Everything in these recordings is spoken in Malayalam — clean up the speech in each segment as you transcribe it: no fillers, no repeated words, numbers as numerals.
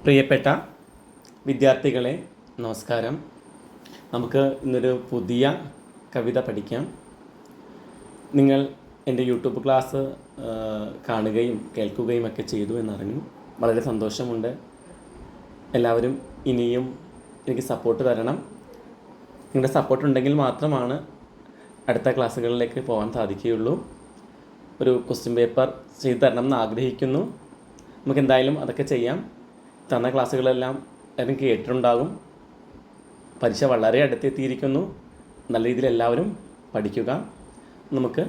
പ്രിയപ്പെട്ട വിദ്യാർത്ഥികളെ നമസ്കാരം. നമുക്ക് ഇന്നൊരു പുതിയ കവിത പഠിക്കാം. നിങ്ങൾ എൻ്റെ യൂട്യൂബ് ക്ലാസ് കാണുകയും കേൾക്കുകയും ഒക്കെ ചെയ്തു എന്നറിഞ്ഞു. വളരെ സന്തോഷമുണ്ട്. എല്ലാവരും ഇനിയും എനിക്ക് സപ്പോർട്ട് തരണം. നിങ്ങളുടെ സപ്പോർട്ട് ഉണ്ടെങ്കിൽ മാത്രമാണ് അടുത്ത ക്ലാസ്സുകളിലേക്ക് പോകാൻ സാധിക്കുകയുള്ളൂ. ഒരു ക്വസ്റ്റ്യൻ പേപ്പർ ചെയ്തു തരണം എന്ന് ആഗ്രഹിക്കുന്നു. നമുക്ക് എന്തായാലും അതൊക്കെ ചെയ്യാം. തന്ന ക്ലാസ്സുകളെല്ലാം എല്ലാവരും കേട്ടിട്ടുണ്ടാകും. പരീക്ഷ വളരെ അടുത്തെത്തിയിരിക്കുന്നു. നല്ല രീതിയിൽ എല്ലാവരും പഠിക്കുക. നമുക്ക്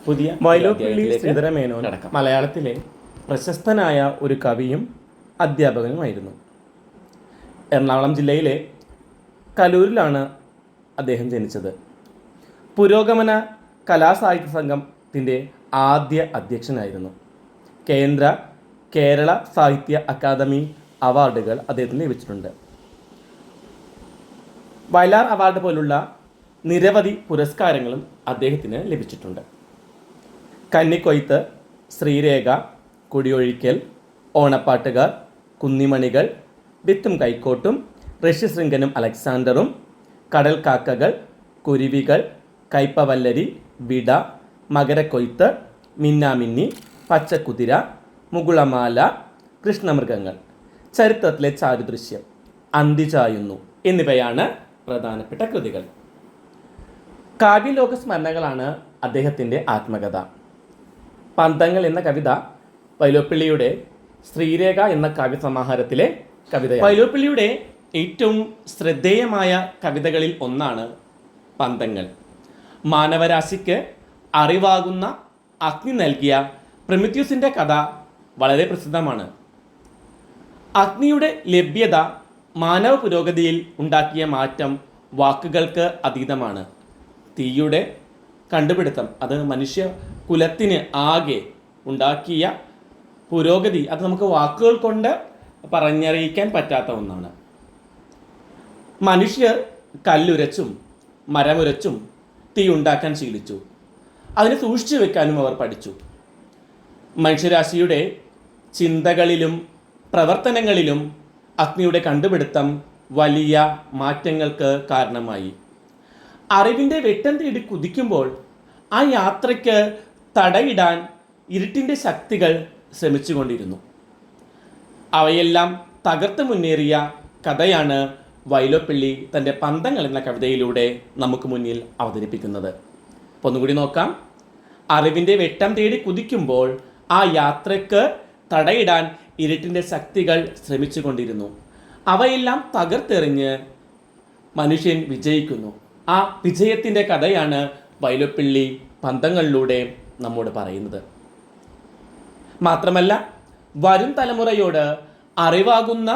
പുതിയ വൈലോപ്പിള്ളി ശ്രീധരമേനോൻ മലയാളത്തിലെ പ്രശസ്തനായ ഒരു കവിയും അധ്യാപകനുമായിരുന്നു. എറണാകുളം ജില്ലയിലെ കലൂരിലാണ് അദ്ദേഹം ജനിച്ചത്. പുരോഗമന കലാസാഹിത്യ സംഘത്തിൻ്റെ ആദ്യ അധ്യക്ഷനായിരുന്നു. കേരള സാഹിത്യ അക്കാദമി അവാർഡുകൾ അദ്ദേഹത്തിന് ലഭിച്ചിട്ടുണ്ട്. വയലാർ അവാർഡ് പോലുള്ള നിരവധി പുരസ്കാരങ്ങളും അദ്ദേഹത്തിന് ലഭിച്ചിട്ടുണ്ട്. കന്നിക്കൊയ്ത്ത്, ശ്രീരേഖ, കുടിയൊഴിക്കൽ, ഓണപ്പാട്ടുകാർ, കുന്നിമണികൾ, വിത്തും കൈക്കോട്ടും, ഋഷ്യശൃംഗനും അലക്സാണ്ടറും, കടൽക്കാക്കകൾ, കുരുവികൾ, കയ്പവല്ലരി, വിട, മകരക്കൊയ്ത്ത്, മിന്നാമിന്നി, പച്ചക്കുതിര, മുകുളമാല, കൃഷ്ണമൃഗങ്ങൾ, ചരിത്രത്തിലെ ചാരുദൃശ്യം, അന്തിചായുന്നു എന്നിവയാണ് പ്രധാനപ്പെട്ട കൃതികൾ. കാവ്യലോക സ്മരണകളാണ് അദ്ദേഹത്തിൻ്റെ ആത്മകഥ. പന്തങ്ങൾ എന്ന കവിത വൈലോപ്പിള്ളിയുടെ ശ്രീരേഖ എന്ന കാവ്യസമാഹാരത്തിലെ കവിതയാണ്. വൈലോപ്പിള്ളിയുടെ ഏറ്റവും ശ്രദ്ധേയമായ കവിതകളിൽ ഒന്നാണ് പന്തങ്ങൾ. മാനവരാശിക്ക് അറിവാകുന്ന അഗ്നി നൽകിയ പ്രൊമീഥ്യൂസിൻ്റെ കഥ വളരെ പ്രസിദ്ധമാണ്. അഗ്നിയുടെ ലഭ്യത മാനവ പുരോഗതിയിൽ ഉണ്ടാക്കിയ മാറ്റം വാക്കുകൾക്ക് അതീതമാണ്. തീയുടെ കണ്ടുപിടുത്തം അത് മനുഷ്യ കുലത്തിന് ആകെ ഉണ്ടാക്കിയ പുരോഗതി അത് നമുക്ക് വാക്കുകൾ കൊണ്ട് പറഞ്ഞറിയിക്കാൻ പറ്റാത്ത ഒന്നാണ്. മനുഷ്യർ കല്ലുരച്ചും മരമുരച്ചും തീ ഉണ്ടാക്കാൻ ശീലിച്ചു. അതിനെ സൂക്ഷിച്ചു വെക്കാനും അവർ പഠിച്ചു. മനുഷ്യരാശിയുടെ ചിന്തകളിലും പ്രവർത്തനങ്ങളിലും അഗ്നിയുടെ കണ്ടുപിടുത്തം വലിയ മാറ്റങ്ങൾക്ക് കാരണമായി. അറിവിൻ്റെ വെട്ടം തേടി കുതിക്കുമ്പോൾ ആ യാത്രയ്ക്ക് തടയിടാൻ ഇരുട്ടിൻ്റെ ശക്തികൾ ശ്രമിച്ചുകൊണ്ടിരുന്നു. അവയെല്ലാം തകർത്ത് മുന്നേറിയ കഥയാണ് വൈലോപ്പിള്ളി തൻ്റെ പന്തങ്ങൾ എന്ന കവിതയിലൂടെ നമുക്ക് മുന്നിൽ അവതരിപ്പിക്കുന്നത്. അപ്പോൾ ഒന്നുകൂടി നോക്കാം. അറിവിൻ്റെ വെട്ടം തേടി കുതിക്കുമ്പോൾ ആ യാത്രയ്ക്ക് തടയിടാൻ ഇരുട്ടിൻ്റെ ശക്തികൾ ശ്രമിച്ചുകൊണ്ടിരുന്നു. അവയെല്ലാം തകർത്തെറിഞ്ഞ് മനുഷ്യൻ വിജയിക്കുന്നു. ആ വിജയത്തിൻ്റെ കഥയാണ് വൈലോപ്പിള്ളി പന്തങ്ങളിലൂടെ നമ്മോട് പറയുന്നത്. മാത്രമല്ല, വരും തലമുറയോട് അറിവാകുന്ന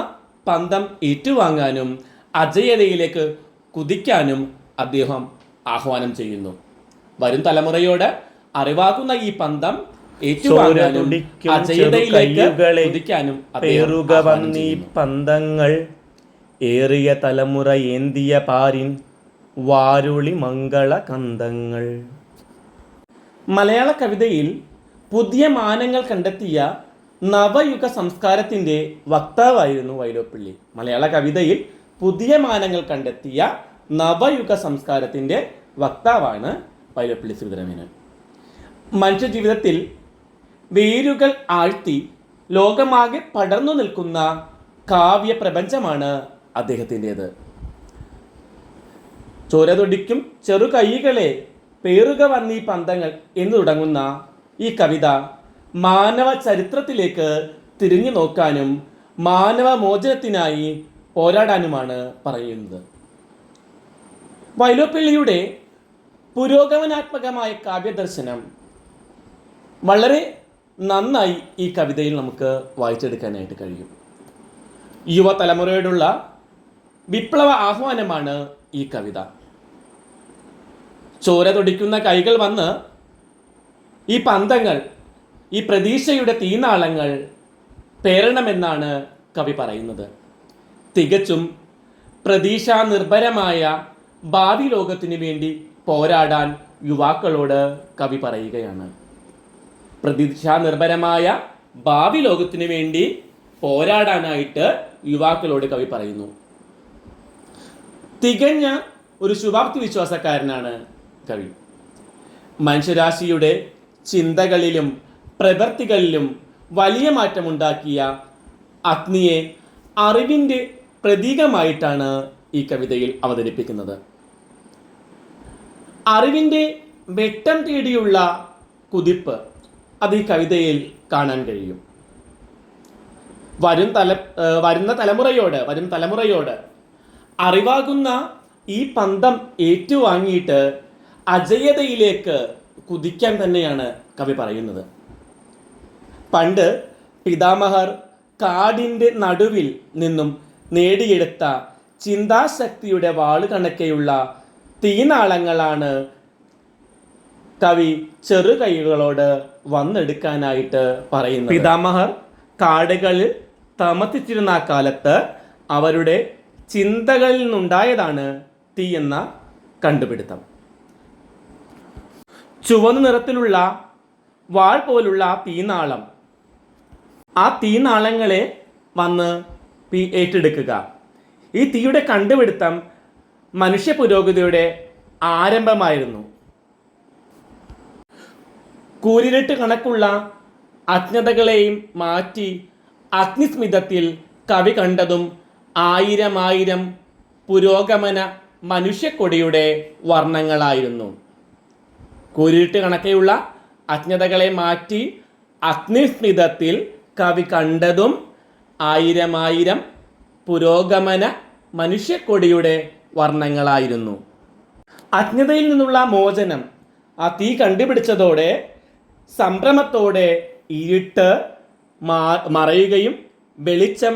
പന്തം ഏറ്റുവാങ്ങാനും അജയതയിലേക്ക് കുതിക്കാനും അദ്ദേഹം ആഹ്വാനം ചെയ്യുന്നു. വരും തലമുറയോട് അറിവാകുന്ന ഈ പന്തം പന്തങ്ങൾ ഏറിയ തലമുറ ഏന്തിയ പാരിൻ വാരുളി മംഗള കന്തങ്ങൾ. മലയാള കവിതയിൽ പുതിയ മാനങ്ങൾ കണ്ടെത്തിയ നവയുഗ സംസ്കാരത്തിൻ്റെ വക്താവായിരുന്നു വൈലോപ്പിള്ളി. മലയാള കവിതയിൽ പുതിയ മാനങ്ങൾ കണ്ടെത്തിയ നവയുഗ സംസ്കാരത്തിൻ്റെ വക്താവാണ് വൈലോപ്പിള്ളി ശ്രീധരമേനോൻ. മനുഷ്യജീവിതത്തിൽ വേരുകൾ ആഴ്ത്തി ലോകമാകെ പടർന്നു നിൽക്കുന്ന കാവ്യപ്രപഞ്ചമാണ് അദ്ദേഹത്തിൻ്റേത്. ചോരതൊടിക്കും ചെറു കൈകളെ പേറുക വന്നീ പന്തങ്ങൾ എന്ന് തുടങ്ങുന്ന ഈ കവിത മാനവ ചരിത്രത്തിലേക്ക് തിരിഞ്ഞു നോക്കാനും മാനവ മോചനത്തിനായി പോരാടാനുമാണ് പറയുന്നത്. വൈലോപ്പിള്ളിയുടെ പുരോഗമനാത്മകമായ കാവ്യദർശനം വളരെ നന്നായി ഈ കവിതയിൽ നമുക്ക് വായിച്ചെടുക്കാനായിട്ട് കഴിയും. യുവതലമുറയോടുള്ള വിപ്ലവ ആഹ്വാനമാണ് ഈ കവിത. ചോര തൊടിക്കുന്ന കൈകൾ വന്ന് ഈ പന്തങ്ങൾ, ഈ പ്രതീക്ഷയുടെ തീനാളങ്ങൾ പേരണമെന്നാണ് കവി പറയുന്നത്. തികച്ചും പ്രതീക്ഷാ നിർഭരമായ ഭാവി ലോകത്തിനു വേണ്ടി പോരാടാൻ യുവാക്കളോട് കവി പറയുകയാണ്. പ്രതീക്ഷാ നിർഭരമായ ഭാവി ലോകത്തിനു വേണ്ടി പോരാടാനായിട്ട് യുവാക്കളോട് കവി പറയുന്നു. തികഞ്ഞ ഒരു ശുഭാപ്തി വിശ്വാസക്കാരനാണ് കവി. മനുഷ്യരാശിയുടെ ചിന്തകളിലും പ്രവൃത്തികളിലും വലിയ മാറ്റമുണ്ടാക്കിയ അഗ്നിയെ അറിവിൻ്റെ പ്രതീകമായിട്ടാണ് ഈ കവിതയിൽ അവതരിപ്പിക്കുന്നത്. അറിവിൻ്റെ വെട്ടം തേടിയുള്ള കുതിപ്പ് അത് ഈ കവിതയിൽ കാണാൻ കഴിയും. വരും തലമുറയോട് അറിവാകുന്ന ഈ പന്തം ഏറ്റുവാങ്ങിയിട്ട് അജയ്യതയിലേക്ക് കുതിക്കാൻ തന്നെയാണ് കവി പറയുന്നത്. പണ്ട് പിതാമഹർ കാടിൻ്റെ നടുവിൽ നിന്നും നേടിയെടുത്ത ചിന്താശക്തിയുടെ വാള് കണക്കെയുള്ള തീനാളങ്ങളാണ് കവി ചെറുകൈകളോട് വന്നെടുക്കാനായിട്ട് പറയുന്നത്. പിതാമഹർ കാടുകളിൽ താമസിച്ചിരുന്ന ആ കാലത്ത് അവരുടെ ചിന്തകളിൽ നിന്നുണ്ടായതാണ് തീ എന്ന കണ്ടുപിടുത്തം. ചുവന്ന നിറത്തിലുള്ള വാൾ പോലുള്ള തീനാളം, ആ തീനാളങ്ങളെ വന്ന് ഏറ്റെടുക്കുക. ഈ തീയുടെ കണ്ടുപിടുത്തം മനുഷ്യ പുരോഗതിയുടെ ആരംഭമായിരുന്നു. കൂരിരുട്ട് കണക്കുള്ള അജ്ഞതകളെയും മാറ്റി അഗ്നിസ്മിതത്തിൽ കവി കണ്ടതും ആയിരം പുരോഗമന മനുഷ്യക്കൊടിയുടെ വർണ്ണങ്ങളായിരുന്നു. കൂരിരുട്ട് കണക്കെയുള്ള അജ്ഞതകളെ മാറ്റി അഗ്നിസ്മിതത്തിൽ കവി കണ്ടതും ആയിരം പുരോഗമന മനുഷ്യക്കൊടിയുടെ വർണ്ണങ്ങളായിരുന്നു. അജ്ഞതയിൽ നിന്നുള്ള മോചനം ആ തീ കണ്ടുപിടിച്ചതോടെ സംഭ്രമത്തോടെ ഇരുട്ട് മറയുകയും വെളിച്ചം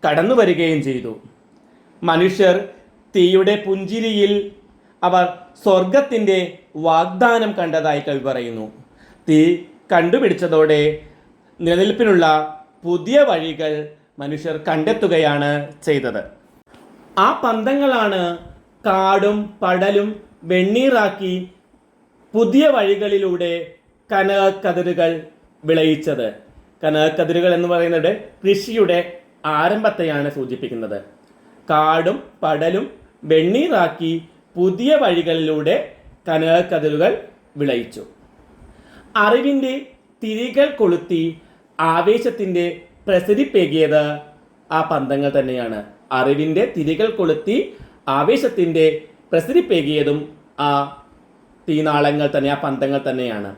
കടന്നു വരികയും ചെയ്തു. മനുഷ്യർ തീയുടെ പുഞ്ചിരിയിൽ അവർ സ്വർഗത്തിൻ്റെ വാഗ്ദാനം കണ്ടതായി കവി പറയുന്നു. തീ കണ്ടുപിടിച്ചതോടെ നിലനിൽപ്പിനുള്ള പുതിയ വഴികൾ മനുഷ്യർ കണ്ടെത്തുകയാണ് ചെയ്തത്. ആ പന്തങ്ങളാണ് കാടും പടലും വെണ്ണീറാക്കി പുതിയ വഴികളിലൂടെ കനകക്കതിരുകൾ വിളയിച്ചത്. കനകക്കതിരുകൾ എന്ന് പറയുന്നത് കൃഷിയുടെ ആരംഭത്തെയാണ് സൂചിപ്പിക്കുന്നത്. കാടും പടലും വെണ്ണീറാക്കി പുതിയ വഴികളിലൂടെ കനകക്കതിരുകൾ വിളയിച്ചു. അറിവിൻ്റെ തിരികൾ കൊളുത്തി ആവേശത്തിൻ്റെ പ്രസരിപ്പേകിയത് ആ പന്തങ്ങൾ തന്നെയാണ്. അറിവിൻ്റെ തിരികൾ കൊളുത്തി ആവേശത്തിൻ്റെ പ്രസരിപ്പേകിയതും ആ തീനാളങ്ങൾ തന്നെ, ആ പന്തങ്ങൾ തന്നെയാണ്.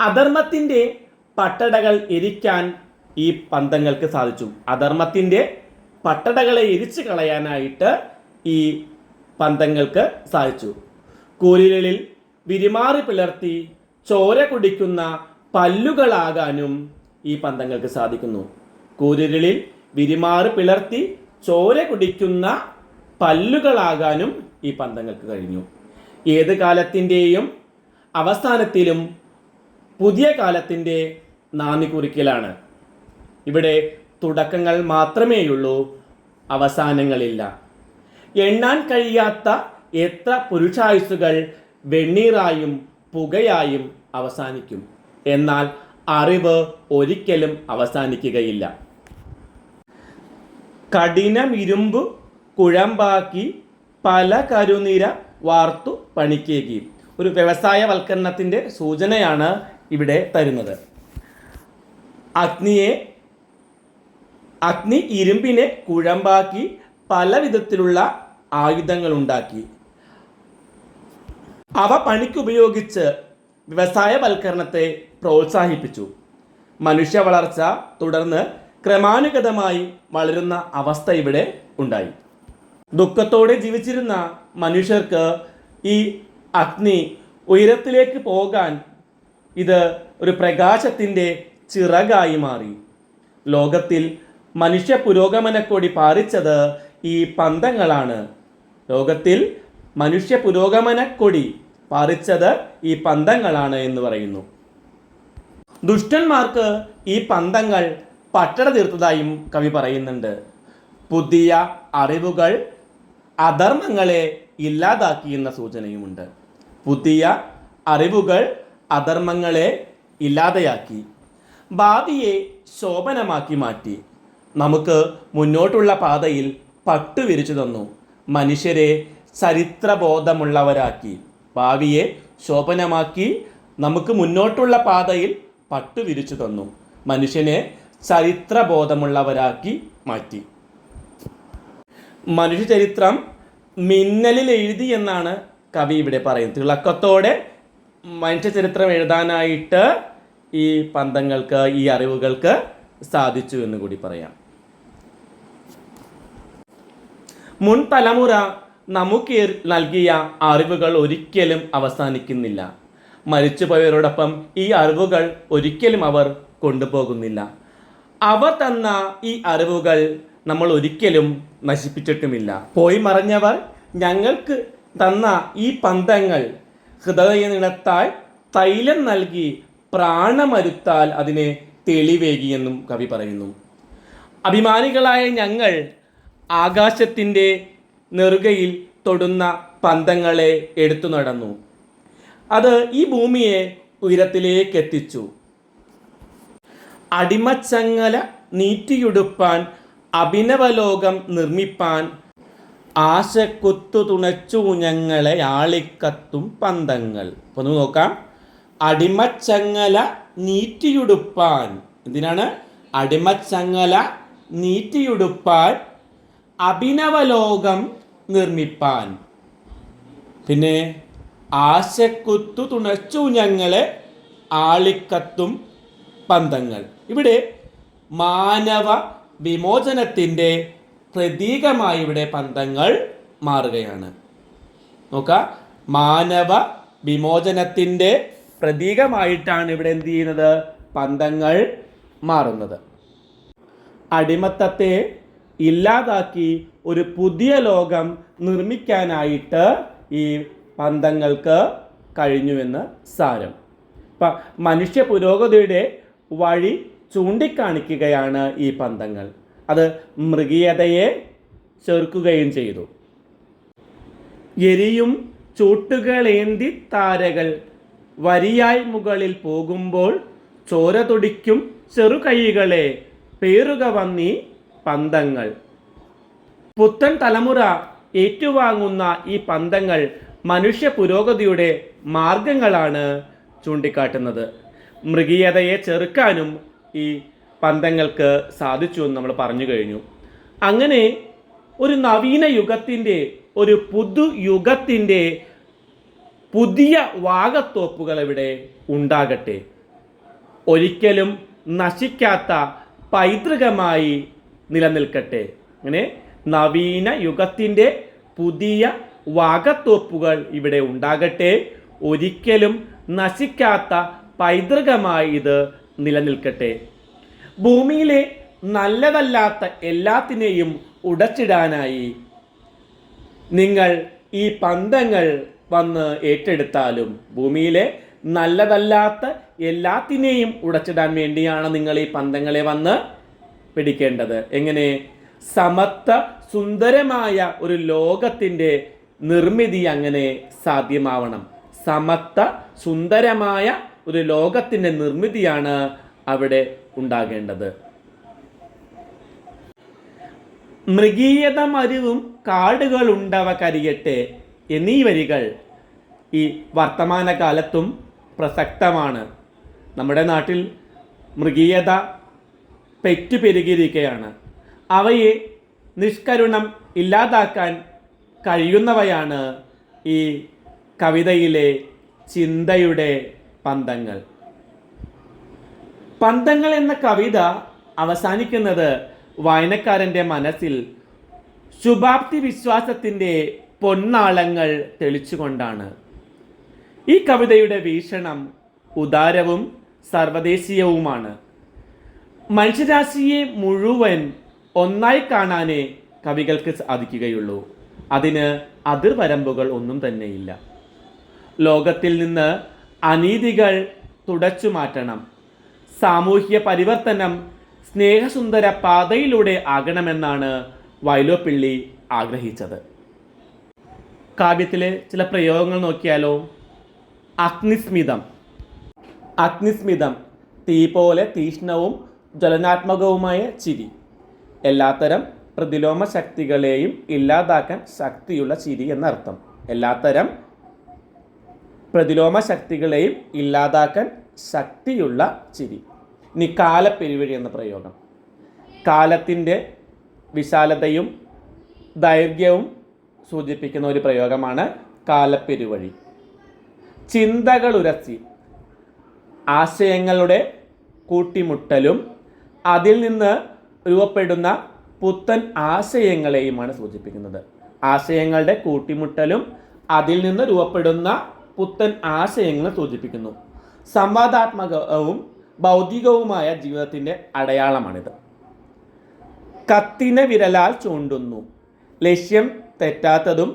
അധർമ്മത്തിൻ്റെ പട്ടടകൾ എരിക്കാൻ ഈ പന്തങ്ങൾക്ക് സാധിച്ചു. അധർമ്മത്തിൻ്റെ പട്ടടകളെ എരിച്ചു കളയാനായിട്ട് ഈ പന്തങ്ങൾക്ക് സാധിച്ചു. കൂരിരുളിൽ വിരിമാറി പിളർത്തി ചോര കുടിക്കുന്ന പല്ലുകളാകാനും ഈ പന്തങ്ങൾക്ക് സാധിക്കുന്നു. കൂരിരുളിൽ വിരിമാറി പിളർത്തി ചോര കുടിക്കുന്ന പല്ലുകളാകാനും ഈ പന്തങ്ങൾക്ക് കഴിഞ്ഞു. ഏത് കാലത്തിൻ്റെയും അവസാനത്തിലും പുതിയ കാലത്തിൻ്റെ നാന്ദി കുറിക്കലാണ്. ഇവിടെ തുടക്കങ്ങൾ മാത്രമേയുള്ളൂ, അവസാനങ്ങളില്ല. എണ്ണാൻ കഴിയാത്ത എത്ര പുരുഷായുസ്സുകൾ വെണ്ണീറായും പുകയായും അവസാനിക്കും. എന്നാൽ അറിവ് ഒരിക്കലും അവസാനിക്കുകയില്ല. കഠിനമിരുമ്പ് കുഴമ്പാക്കി പല കരുനിര വാർത്തു പണിക്കേകി. ഒരു വ്യവസായവൽക്കരണത്തിൻ്റെ സൂചനയാണ് ഇവിടെ തരുന്നത്. അഗ്നി ഇരുമ്പിനെ കുഴമ്പാക്കി പല വിധത്തിലുള്ള ആയുധങ്ങൾ ഉണ്ടാക്കി അവ പണിക്കുപയോഗിച്ച് വ്യവസായവൽക്കരണത്തെ പ്രോത്സാഹിപ്പിച്ചു. മനുഷ്യ വളർച്ച തുടർന്ന് ക്രമാനുഗതമായി വളരുന്ന അവസ്ഥ ഇവിടെ ഉണ്ടായി. ദുഃഖത്തോടെ ജീവിച്ചിരുന്ന മനുഷ്യർക്ക് ഈ അഗ്നി ഉയരത്തിലേക്ക് പോകാൻ ഇത് ഒരു പ്രകാശത്തിൻ്റെ ചിറകായി മാറി. ലോകത്തിൽ മനുഷ്യ പുരോഗമനക്കൊടി പാറിച്ചത് ഈ പന്തങ്ങളാണ്. ലോകത്തിൽ മനുഷ്യ പുരോഗമനക്കൊടി പാറിച്ചത് ഈ പന്തങ്ങളാണ് എന്ന് പറയുന്നു. ദുഷ്ടന്മാർക്ക് ഈ പന്തങ്ങൾ പട്ടട തീർത്തതായും കവി പറയുന്നുണ്ട്. പുതിയ അറിവുകൾ അധർമ്മങ്ങളെ ഇല്ലാതാക്കിയെന്ന സൂചനയുമുണ്ട്. പുതിയ അറിവുകൾ അധർമ്മങ്ങളെ ഇല്ലാതെയാക്കി, ഭാവിയെ ശോഭനമാക്കി മാറ്റി. നമുക്ക് മുന്നോട്ടുള്ള പാതയിൽ പട്ടു വിരിച്ചു തന്നു. മനുഷ്യരെ ചരിത്രബോധമുള്ളവരാക്കി, ഭാവിയെ ശോഭനമാക്കി നമുക്ക് മുന്നോട്ടുള്ള പാതയിൽ പട്ടു വിരിച്ചു തന്നു. മനുഷ്യനെ ചരിത്രബോധമുള്ളവരാക്കി മാറ്റി. മനുഷ്യ ചരിത്രം മിന്നലിൽ എഴുതി എന്നാണ് കവി ഇവിടെ പറയുന്നത്. തിളക്കത്തോടെ മനുഷ്യ ചരിത്രം എഴുതാനായിട്ട് ഈ പന്തങ്ങൾക്ക്, ഈ അറിവുകൾക്ക് സാധിച്ചു എന്ന് കൂടി പറയാം. മുൻ തലമുറ നമുക്ക് നൽകിയ അറിവുകൾ ഒരിക്കലും അവസാനിക്കുന്നില്ല. മരിച്ചുപോയവരോടൊപ്പം ഈ അറിവുകൾ ഒരിക്കലും അവർ കൊണ്ടുപോകുന്നില്ല. അവർ തന്ന ഈ അറിവുകൾ നമ്മൾ ഒരിക്കലും നശിപ്പിച്ചിട്ടുമില്ല. പോയി മറഞ്ഞവർ ഞങ്ങൾക്ക് തന്ന ഈ പന്തങ്ങൾ ഹൃദയനിണത്താൽ തൈലം നൽകി പ്രാണമരുത്താൽ അതിനെ തെളിവേകിയെന്നും കവി പറയുന്നു. അഭിമാനികളായ ഞങ്ങൾ ആകാശത്തിൻ്റെ നെറുകയിൽ തൊടുന്ന പന്തങ്ങളെ എടുത്തു നടന്നു. അത് ഈ ഭൂമിയെ ഉയരത്തിലേക്ക് എത്തിച്ചു. അടിമച്ചങ്ങല നീറ്റിയുടുപ്പാൻ, അഭിനവലോകം നിർമ്മിപ്പാൻ, ആശക്കുത്തു തുണച്ചു ഞങ്ങളെ ആളിക്കത്തും പന്തങ്ങൾ. അപ്പോൾ ഒന്ന് നോക്കാം. അടിമച്ചങ്ങല നീറ്റിയുടുപ്പാൻ, എന്തിനാണ്? അടിമച്ചങ്ങല നീറ്റിയുടുപ്പാൻ, അഭിനവലോകം നിർമ്മിപ്പാൻ, പിന്നെ ആശക്കുത്തു തുണച്ചു ഞങ്ങളെ ആളിക്കത്തും പന്തങ്ങൾ. ഇവിടെ മാനവ വിമോചനത്തിൻ്റെ പ്രതീകമായി ഇവിടെ പന്തങ്ങൾ മാറുകയാണ്. നോക്കാം, മാനവ വിമോചനത്തിൻ്റെ പ്രതീകമായിട്ടാണ് ഇവിടെ എന്ത് ചെയ്യുന്നത്? പന്തങ്ങൾ മാറുന്നത്. അടിമത്തത്തെ ഇല്ലാതാക്കി ഒരു പുതിയ ലോകം നിർമ്മിക്കാനായിട്ട് ഈ പന്തങ്ങൾക്ക് കഴിഞ്ഞുവെന്ന് സാരം. ഇപ്പം മനുഷ്യ പുരോഗതിയുടെ വഴി ചൂണ്ടിക്കാണിക്കുകയാണ് ഈ പന്തങ്ങൾ. അത് മൃഗീയതയെ ചെറുക്കുകയും ചെയ്തു. എരിയും ചൂട്ടുകളേന്തി താരകൾ വരിയായി മുകളിൽ പോകുമ്പോൾ ചോര തുടിക്കും ചെറുകൈകളെ പേറുക വന്നീ പന്തങ്ങൾ. പുത്തൻ തലമുറ ഏറ്റുവാങ്ങുന്ന ഈ പന്തങ്ങൾ മനുഷ്യ പുരോഗതിയുടെ മാർഗങ്ങളാണ് ചൂണ്ടിക്കാട്ടുന്നത്. മൃഗീയതയെ ചെറുക്കാനും ഈ പന്തങ്ങൾക്ക് സാധിച്ചു എന്ന് നമ്മൾ പറഞ്ഞു കഴിഞ്ഞു. അങ്ങനെ ഒരു നവീന യുഗത്തിൻ്റെ, ഒരു പുതുയുഗത്തിൻ്റെ പുതിയ വാഗത്തോപ്പുകൾ ഇവിടെ ഉണ്ടാകട്ടെ. ഒരിക്കലും നശിക്കാത്ത പൈതൃകമായി നിലനിൽക്കട്ടെ. അങ്ങനെ നവീന യുഗത്തിൻ്റെ പുതിയ വാഗത്തോപ്പുകൾ ഇവിടെ ഉണ്ടാകട്ടെ. ഒരിക്കലും നശിക്കാത്ത പൈതൃകമായി ഇത് നിലനിൽക്കട്ടെ. ഭൂമിയിലെ നല്ലതല്ലാത്ത എല്ലാത്തിനെയും ഉടച്ചിടാനായി നിങ്ങൾ ഈ പന്തങ്ങൾ വന്ന് ഏറ്റെടുത്താലും ഭൂമിയിലെ നല്ലതല്ലാത്ത എല്ലാത്തിനെയും ഉടച്ചിടാൻ വേണ്ടിയാണ് നിങ്ങൾ ഈ പന്തങ്ങളെ വന്ന് പിടിക്കേണ്ടത്. എങ്ങനെ? സമത്വ സുന്ദരമായ ഒരു ലോകത്തിൻ്റെ നിർമ്മിതി അങ്ങനെ സാധ്യമാവണം. സമത്വ സുന്ദരമായ ഒരു ലോകത്തിൻ്റെ നിർമ്മിതിയാണ് അവിടെ ഉണ്ടാകേണ്ടത്. മൃഗീയത മരുവും കാടുകളുണ്ടവ കരിയട്ടെ എന്നീ വരികൾ ഈ വർത്തമാനകാലത്തും പ്രസക്തമാണ്. നമ്മുടെ നാട്ടിൽ മൃഗീയത പെറ്റുപെരുകിയിരിക്കുകയാണ്. അവയെ നിഷ്കരുണം ഇല്ലാതാക്കാൻ കഴിയുന്നവയാണ് ഈ കവിതയിലെ ചിന്തയുടെ പന്തങ്ങൾ. പന്തങ്ങൾ എന്ന കവിത അവസാനിക്കുന്നത് വായനക്കാരൻ്റെ മനസ്സിൽ ശുഭാപ്തി വിശ്വാസത്തിൻ്റെ പൊന്നാളങ്ങൾ തെളിച്ചുകൊണ്ടാണ്. ഈ കവിതയുടെ വീക്ഷണം ഉദാരവും സർവദേശീയവുമാണ്. മനുഷ്യരാശിയെ മുഴുവൻ ഒന്നായി കാണാനേ കവികൾക്ക് സാധിക്കുകയുള്ളൂ. അതിന് അതിർവരമ്പുകൾ ഒന്നും തന്നെയില്ല. ലോകത്തിൽ നിന്ന് അനീതികൾ തുടച്ചു മാറ്റണം. സാമൂഹ്യ പരിവർത്തനം സ്നേഹസുന്ദര പാതയിലൂടെ ആകണമെന്നാണ് വൈലോപ്പിള്ളി ആഗ്രഹിച്ചത്. കാവ്യത്തിലെ ചില പ്രയോഗങ്ങൾ നോക്കിയാലോ. അഗ്നിസ്മിതം. അഗ്നിസ്മിതം, തീ പോലെ തീഷ്ണവും ജ്വലനാത്മകവുമായ ചിരി. എല്ലാത്തരം പ്രതിലോമ ശക്തികളെയും ഇല്ലാതാക്കാൻ ശക്തിയുള്ള ചിരി എന്നർത്ഥം. എല്ലാത്തരം പ്രതിലോമ ശക്തികളെയും ഇല്ലാതാക്കാൻ ശക്തിയുള്ള ചിരി. ഇനി കാലപ്പെരുവഴി എന്ന പ്രയോഗം. കാലത്തിൻ്റെ വിശാലതയും ദൈർഘ്യവും സൂചിപ്പിക്കുന്ന ഒരു പ്രയോഗമാണ് കാലപ്പെരുവഴി. ചിന്തകളുരസി, ആശയങ്ങളുടെ കൂട്ടിമുട്ടലും അതിൽ നിന്ന് രൂപപ്പെടുന്ന പുത്തൻ ആശയങ്ങളെയുമാണ് സൂചിപ്പിക്കുന്നത്. ആശയങ്ങളുടെ കൂട്ടിമുട്ടലും അതിൽ നിന്ന് രൂപപ്പെടുന്ന പുത്തൻ ആശയങ്ങളെ സൂചിപ്പിക്കുന്നു. സംവാദാത്മകവും ഭൗതികവുമായ ജീവിതത്തിൻ്റെ അടയാളമാണിത്. കത്തിനെ വിരലാൽ ചൂണ്ടുന്നു. ലക്ഷ്യം തെറ്റാത്തതും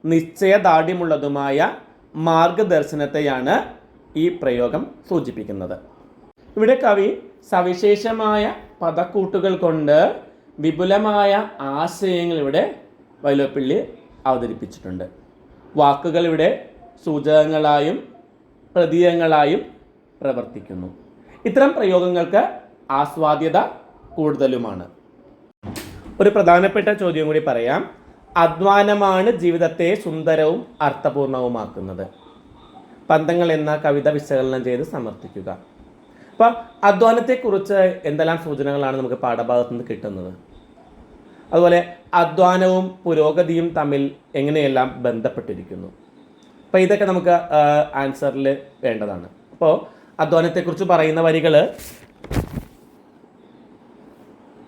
നിശ്ചയദാർഢ്യമുള്ളതുമായ മാർഗദർശനത്തെയാണ് ഈ പ്രയോഗം സൂചിപ്പിക്കുന്നത്. ഇവിടെ കവി സവിശേഷമായ പദക്കൂട്ടുകൾ കൊണ്ട് വിപുലമായ ആശയങ്ങൾ ഇവിടെ വൈലോപ്പിള്ളി അവതരിപ്പിച്ചിട്ടുണ്ട്. വാക്കുകൾ ഇവിടെ സൂചകങ്ങളായും പ്രതീകങ്ങളായും പ്രവർത്തിക്കുന്നു. ഇത്തരം പ്രയോഗങ്ങൾക്ക് ആസ്വാദ്യത കൂടുതലുമാണ്. ഒരു പ്രധാനപ്പെട്ട ചോദ്യം കൂടി പറയാം. അധ്വാനമാണ് ജീവിതത്തെ സുന്ദരവും അർത്ഥപൂർണവുമാക്കുന്നത്. പന്തങ്ങൾ എന്ന കവിത വിശകലനം ചെയ്ത് സമർത്ഥിക്കുക. അപ്പോൾ അധ്വാനത്തെക്കുറിച്ച് എന്തെല്ലാം സൂചനകളാണ് നമുക്ക് പാഠഭാഗത്തു നിന്ന് കിട്ടുന്നത്? അതുപോലെ അധ്വാനവും പുരോഗതിയും തമ്മിൽ എങ്ങനെയെല്ലാം ബന്ധപ്പെട്ടിരിക്കുന്നു? അപ്പോൾ ഇതൊക്കെ നമുക്ക് ആൻസറിൽ വേണ്ടതാണ്. അപ്പോൾ അധ്വാനത്തെക്കുറിച്ച് പറയുന്ന വരികൾ: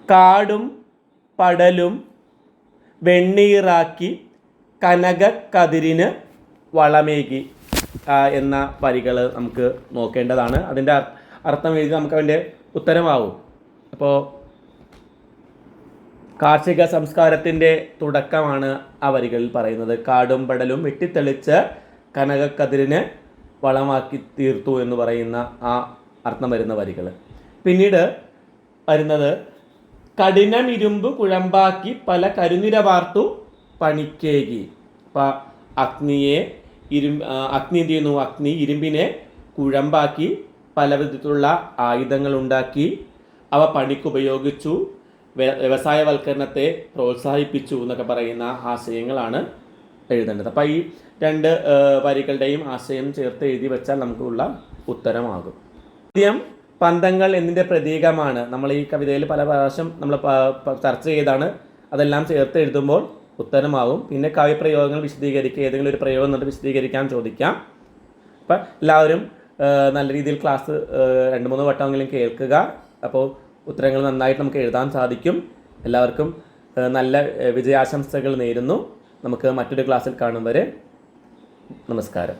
കാടും പടലും വെണ്ണീറാക്കി കനകക്കതിരിന് വളമേകി എന്ന വരികൾ നമുക്ക് നോക്കേണ്ടതാണ്. അതിൻ്റെ അർത്ഥം എഴുതി നമുക്ക് അതിൻ്റെ ഉത്തരമാവും. അപ്പോൾ കാർഷിക സംസ്കാരത്തിൻ്റെ തുടക്കമാണ് ആ വരികളിൽ പറയുന്നത്. കാടും പടലും വെട്ടിത്തെളിച്ച് കനകക്കതിരിന് വളമാക്കി തീർത്തു എന്ന് പറയുന്ന ആ അർത്ഥം വരുന്ന വരികൾ. പിന്നീട് വരുന്നത്: കഠിനമിരുമ്പ് കുഴമ്പാക്കി പല കരുനിര വാർത്തു പണിക്കേകി. അപ്പം അഗ്നി എന്ത് ചെയ്യുന്നു? അഗ്നി ഇരുമ്പിനെ കുഴമ്പാക്കി പല വിധത്തിലുള്ള ആയുധങ്ങൾ ഉണ്ടാക്കി അവ പണിക്കുപയോഗിച്ചു, വ്യവസായവൽക്കരണത്തെ പ്രോത്സാഹിപ്പിച്ചു എന്നൊക്കെ പറയുന്ന ആശയങ്ങളാണ് എഴുതേണ്ടത്. അപ്പം ഈ രണ്ട് വരികളുടെയും ആശയം ചേർത്ത് എഴുതി വെച്ചാൽ നമുക്കുള്ള ഉത്തരമാകും. ആദ്യം പന്തങ്ങൾ എന്നിൻ്റെ പ്രതീകമാണ്. നമ്മൾ ഈ കവിതയിൽ പല പ്രാവശ്യം നമ്മൾ ചർച്ച ചെയ്താണ്. അതെല്ലാം ചേർത്ത് എഴുതുമ്പോൾ ഉത്തരമാകും. പിന്നെ കവിപ്രയോഗങ്ങൾ വിശദീകരിക്കുക, ഏതെങ്കിലും ഒരു പ്രയോഗം എന്നിട്ട് വിശദീകരിക്കാൻ ചോദിക്കാം. അപ്പം എല്ലാവരും നല്ല രീതിയിൽ ക്ലാസ് 2-3 വട്ടമെങ്കിലും കേൾക്കുക. അപ്പോൾ ഉത്തരങ്ങൾ നന്നായിട്ട് നമുക്ക് എഴുതാൻ സാധിക്കും. എല്ലാവർക്കും നല്ല വിജയാശംസകൾ നേരുന്നു. നമുക്ക് മറ്റൊരു ക്ലാസ്സിൽ കാണും വരെ നമസ്കാരം.